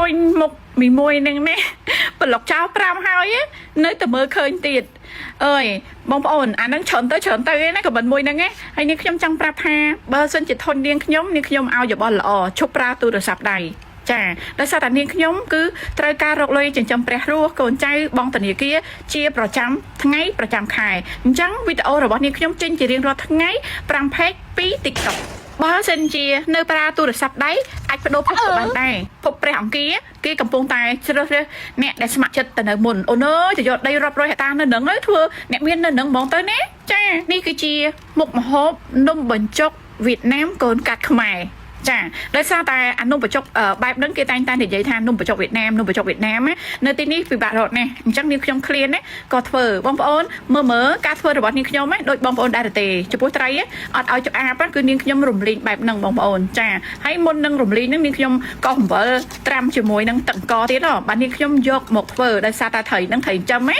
ុញមុខមួយនឹងនេះប្លុកចោល5ហើយនៅតែមើលឃើញទៀតអើយបងប្អូនអានឹងច្រើនទៅណាក៏មិនមួយហ្នឹងឯងហើយនេះខ្ញុំចង់ប្រាប់ថាបើសិនជាធននាងខ្ញុំឲ្យយោបល់ល្អឈប់ប្រើទូរស័ព្ទដៃចាដោយសារតែនាងខ្ញុំគឺត្រូវការរកលុយចិញ្ចឹមព្រះរស់កូនចៅបងធនាគារជាប្រចាំថ្ងៃប្រចាំខែអញ្ចឹងវីដេអូរបស់នាងខ្ញុំចេញជារៀងរាល់ថ្ងៃ5 page ពី TikTok បើសិនជានៅប្រើទូរស័ព្ទដៃអាចបដូរភពក៏បានដែរភពព្រះអង្គាគេកំពុងតែជ្រើសរើសអ្នកដែលស្ម័គ្រចិត្តទៅនៅមុនអូនអើយទៅយកដីរាប់រយហិកតានៅនឹងធ្វើអ្នកមាននៅនឹងហ្មងទៅណាចានេះគឺជាមុខម្ហូបនំបញ្ចុកវៀតណាមកូនកាត់ខ្មែរចាដោយសារតែអានំបញ្ចុកបែបហ្នឹងគេតែងតែនិយាយថានំបញ្ចុកវៀតណាមនៅទីនេះពិបាករត់ណាអញ្ចឹងនាងខ្ញុំឃ្លានណាក៏ធ្វើបងប្អូនមើលការធ្វើរបស់នាងខ្ញុំដូចបងប្អូនដែរទេចំពោះត្រីអត់ឲ្យចុកអាបគឺនាងខ្ញុំរំលីងបែបហ្នឹងបងប្អូនចាហើយមុននឹងរំលីងហ្នឹងនាងខ្ញុំក៏អំបិលត្រាំជាមួយនឹងទឹកកកទៀតបាទនាងខ្ញុំយកមកធ្វើដោយសារតែត្រីហ្នឹងត្រីចិញ្ចឹមឥ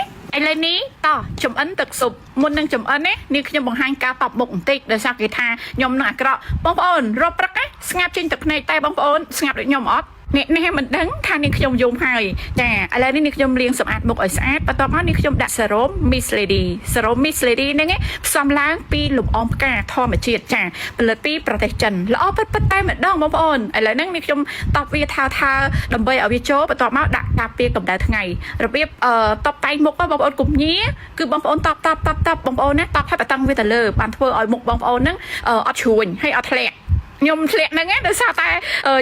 ឡូវនេះតោះចំអិនទឹកស៊ុបមុននឹងចំអិនណានាងខ្ញុំបង្ហាញការតបមុខបន្តិចដោយសារគេថាខ្ញុំនឹងអាក្រក់បងប្អូនរកព្រឹកស្ងាត់ចេញទឹកភ្នែកតែបងប្អូនស្ងាត់ដូចខ្ញុំអត់អ្នកនេះមិនដឹងថានាងខ្ញុំយំហើយចាឥឡូវនេះនាងខ្ញុំលាងសម្អាតមុខឲ្យស្អាតបន្ទាប់មកនាងខ្ញុំដាក់សេរ៉ូម Miss Lady ហ្នឹងផ្សំឡើងពីលំអងផ្កាធម្មជាតិចាផលិតពីប្រទេសចិនល្អពិតតែម្ដងបងប្អូនឥឡូវហ្នឹងនាងខ្ញុំតបវាថើដើម្បីឲ្យវាចូលបន្ទាប់មកដាក់ការពារកម្ដៅថ្ងៃរបៀបតបតែងមុខបងប្អូនកុំញីគឺបងប្អូនតបបងប្អូនណាតបឲ្យបតង់វាទៅលើបានធ្វើឲ្យមុខបងប្អូនហ្នឹងអត់ជ្រួញហើយអត់ធ្លាក់ខ្ញុំធ្លាក់ហ្នឹងដោយសារតែ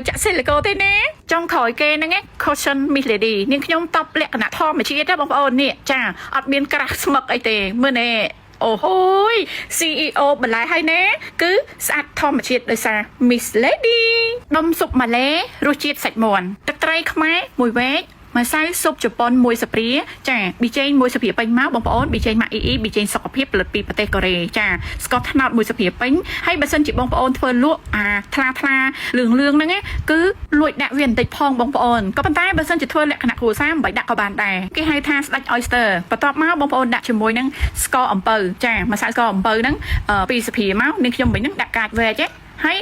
ចាក់ស៊ីលីកូទេណាចុងក្រោយគេហ្នឹង Cushion Miss Lady នាងខ្ញុំតបលក្ខណៈធម្មជាតិបងប្អូននេះចាអត់មានក្រាស់ស្មឹកអីទេមើលនេះអូហូយ CEO បន្លែហើយណាគឺស្អាតធម្មជាតិដោយសារ Miss Lady នំស៊ុបម៉ាឡេរសជាតិសាច់មាន់ទឹកត្រីខ្មែរមួយវែកម្សៅស៊ុបជប៉ុនមួយស្ព្រាចាប៊ីចេងមួយស្ព្រាពេញមកបងប្អូនប៊ីចេងម៉ាក់អ៊ីប៊ីចេងសុខភាពផលិតពីប្រទេសកូរ៉េចាស្ករត្នោតមួយស្ព្រាពេញហើយបើសិនជាបងប្អូនធ្វើលក់អាថ្លាលឿងហ្នឹងគឺលួចដាក់វាបន្តិចផងបងប្អូនក៏ប៉ុន្តែបើសិនជាធ្វើលក្ខណៈគ្រួសារមិនបាច់ដាក់ក៏បានដែរគេហៅថាស្ដាច់ oyster បន្ទាប់មកបងប្អូនដាក់ជាមួយនឹងស្ករអំពៅចាម្សៅស្ករអំពៅហ្នឹងពីស្ព្រាមកនាងខ្ញុំវិញហ្នឹងដាក់កាចវែកហើយ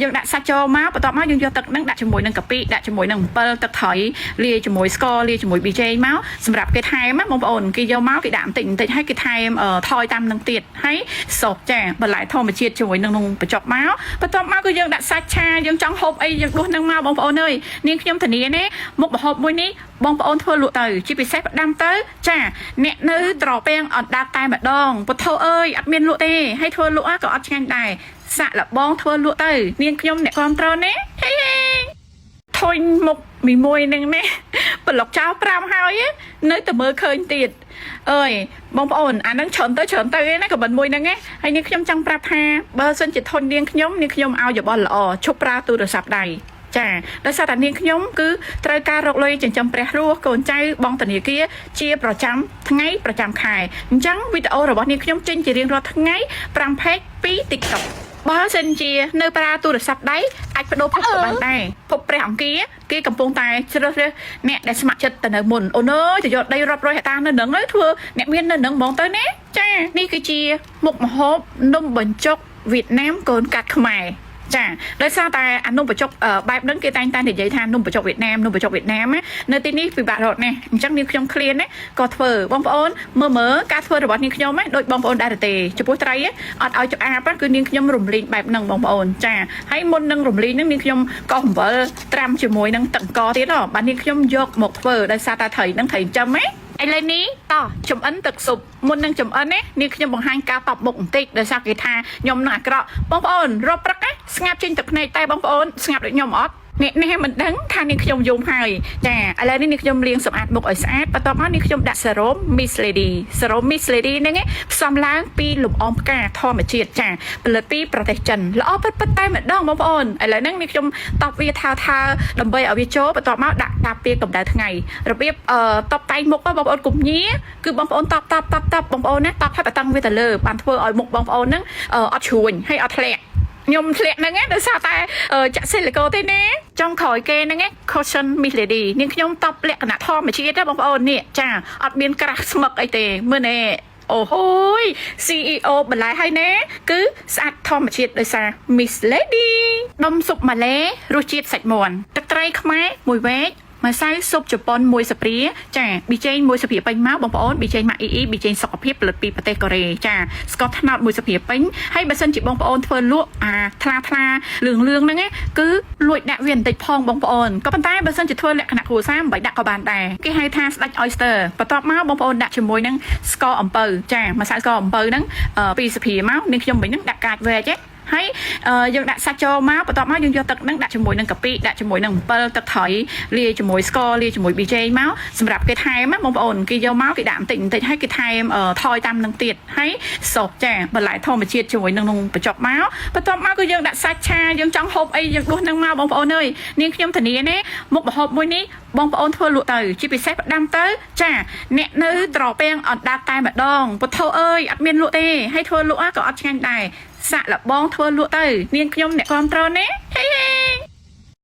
យើងដាក់សាច់ចូលមកបន្ទាប់មកយើងយកទឹកហ្នឹងដាក់ជាមួយនឹងកាពីដាក់ជាមួយនឹងអំពិលទឹកថៃលាយជាមួយស្ករលាយជាមួយប៊ីចេងមកសម្រាប់គេថែមបងប្អូនគេយកមកគេដាក់បន្តិចហើយគេថែមថយតាមនឹងទៀតហើយសុបចាបន្លែធម្មជាតិជាមួយនឹងបញ្ចុកមកបន្ទាប់មកគឺយើងដាក់សាច់ឆាយើងចង់ហូបអីយើងដួសនឹងមកបងប្អូនអើយនាងខ្ញុំធានាណាមុខម្ហូបមួយនេះបងប្អូនធ្វើលក់ទៅជាពិសេសផ្ដាំទៅចាអ្នកនៅត្រពាំងអត់ដាប់តែម្ដងពុទ្ធោអើយអត់មានលក់ទេហើយធ្វើលក់ក៏អត់ឆ្ងាញ់ដែរសាក់លបងធ្វើលក់ទៅនាងខ្ញុំអ្នកគ្រប់ត្រូលណាហេធុញមុខមួយនឹងនេះប្លុកចោល5ហើយនៅតែមើលឃើញទៀតអើយបងប្អូនអានឹងច្រើនទៅណាក៏មិនមួយហ្នឹងហើយនាងខ្ញុំចង់ប្រាប់ថាបើសិនជាធននាងខ្ញុំឲ្យយោបល់ល្អឈប់ប្រើទូរស័ព្ទដៃចាដោយសារតែនាងខ្ញុំគឺត្រូវការរកលុយចិញ្ចឹមព្រះរស់កូនចៅបងធនាគារជាប្រចាំថ្ងៃប្រចាំខែអញ្ចឹងវីដេអូរបស់នាងខ្ញុំចេញជារៀងរាល់ថ្ងៃ5 page ពី TikTok បើសិនជានៅប្រើទូរស័ព្ទដៃអាចបដូរភពក៏បានដែរភពព្រះអង្គាគេកំពុងតែជ្រើសរើសអ្នកដែលស្ម័គ្រចិត្តទៅនៅមុនអូនអើយទៅយកដីរាប់រយហិកតានៅនឹងធ្វើអ្នកមាននៅនឹងហ្មងទៅណាចានេះគឺជាមុខម្ហូបនំបញ្ចុកវៀតណាមកូនកាត់ខ្មែរចាដោយសារតែអានំបញ្ចុកបែបហ្នឹងគេតែងតែនិយាយថានំបញ្ចុកវៀតណាមនៅទីនេះពិបាករត់ណាអញ្ចឹងនាងខ្ញុំឃ្លានណាក៏ធ្វើបងប្អូនមើលការធ្វើរបស់នាងខ្ញុំដូចបងប្អូនដែរទេចំពោះត្រីអត់ឲ្យចុកអាបគឺនាងខ្ញុំរំលីងបែបហ្នឹងបងប្អូនចាហើយមុននឹងរំលីងហ្នឹងនាងខ្ញុំក៏អំបិលត្រាំជាមួយនឹងទឹកកកទៀតបាទនាងខ្ញុំយកមកធ្វើដោយសារតែត្រីហ្នឹងត្រីចិញ្ចឹមឥឡូវនេះតោះចំអិនទឹកស៊ុបមុននឹងចំអិននាងខ្ញុំបង្ហាញការតបមុខបន្តិចដោយសារគេថាខ្ញុំនឹងអាក្រក់បងប្អូនរកព្រឹកស្ងាត់ចេញទឹកភ្នែកតែបងប្អូនស្ងាត់ដូចខ្ញុំអត់អ្នកនេះមិនដឹងថានាងខ្ញុំយំហើយចាឥឡូវនេះនាងខ្ញុំលាងសម្អាតមុខឲ្យស្អាតបន្ទាប់មកនាងខ្ញុំដាក់សេរ៉ូម Miss Lady ហ្នឹងផ្សំឡើងពីលំអងផ្កាធម្មជាតិចាផលិតពីប្រទេសចិនល្អពិតតែម្ដងបងប្អូនឥឡូវហ្នឹងនាងខ្ញុំតបវាថើដើម្បីឲ្យវាចូលបន្ទាប់មកដាក់ការពារកម្ដៅថ្ងៃរបៀបតបតែងមុខបងប្អូនកុំញីគឺបងប្អូនតបបងប្អូនណាតបឲ្យបតង់វាទៅលើបានធ្វើឲ្យមុខបងប្អូនហ្នឹងអត់ជ្រួញហើយអត់ធ្លាក់ខ្ញុំធ្លាក់ហ្នឹងដោយសារតែចាក់ស៊ីលីកូទេណាចុងក្រោយគេហ្នឹង Cushion Miss Lady នាងខ្ញុំតបលក្ខណៈធម្មជាតិបងប្អូននេះចាអត់មានក្រាស់ស្មឹកអីទេមើលនេះអូហូយ CEO បន្លែហើយណាគឺស្អាតធម្មជាតិដោយសារ Miss Lady នំស៊ុបម៉ាឡេរសជាតិសាច់មាន់ទឹកត្រីខ្មែរមួយវែក มาใส่ซุปจะปนมวยสปรีจ้าบีเจนมวยสเปียเป็นม้าบองปอนบีเจนมาอีบีเจนสกปรกเปลือกปีประเทศเกาหลีจ้าสกอตถนัดมวยสเปียเป็นให้บัสเซนจิบองปอนเฟิร์นลวกทลาเหลืองนั่นไงคือลวยดักเวียนติดพองบองปอนก็เป็นใต้บัสเซนจะทั่วแหลกขนาดหัวซ้ำใบดักกบานแต่กี่ให้ทานสลัดออยสเตอร์ประตอบม้าบองปอนดักจมวยนั่งสกอร์อัมเปอร์จ้ามาใส่สกอร์อัมเปอร์นั่งปีสเปียม้าหนึ่งยมเป็นนั่งดักกาดเวเจ๊ให้ยังดักซาโจมาประตอบมายังยอตักนั่งดักจมวยนั่งกะปิดักจมวยนั่งเปิลตักถอยเลียจมวยสกอร์เลียจมวยบีเจมาสำหรับกี่ไทม์มองปอนกี่ยอมากี่ด่างติ่งติดให้กี่ไทม์ถอยตามนั่งติดให้ศพแจ่บหลายทอมาเชียดจมวยนั่งประจบมาประตอบมาก็ยังดักซาชายังจังฮบไอยังดูนั่งมาบองปอนเลยนี่ขยมถันนี้เนี่ยมุกบฮบมวยนี้บองปอนทั่วลุเตอร์จีพีเซฟดำเตอร์จ้าเนะนื้อตรอเปียงอดดาตายแบบดองปะเท่าเอ้ยอัดเมียนลุเตให้ทั่วลุก็อัดงานได้สะละบองทั่วลุเตอร์เนียนขยมเนี่ยความตรอเนี้ยเฮ้